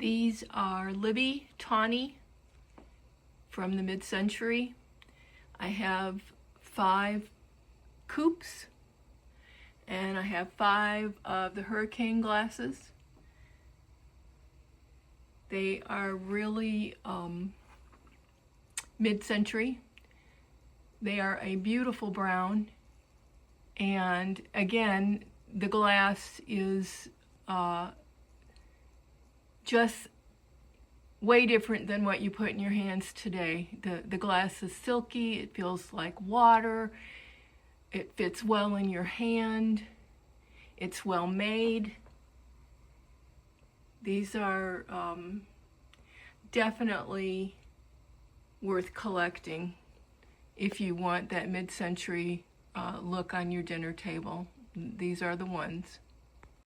These are Libbey Tawny from the mid-century. I have 5 Coupes, and I have 5 of the hurricane glasses. They are really mid-century. They are a beautiful brown, and again, the glass is just way different than what you put in your hands today. The glass is silky, it feels like water, it fits well in your hand, it's well made. These are definitely worth collecting if you want that mid-century look on your dinner table. These are the ones.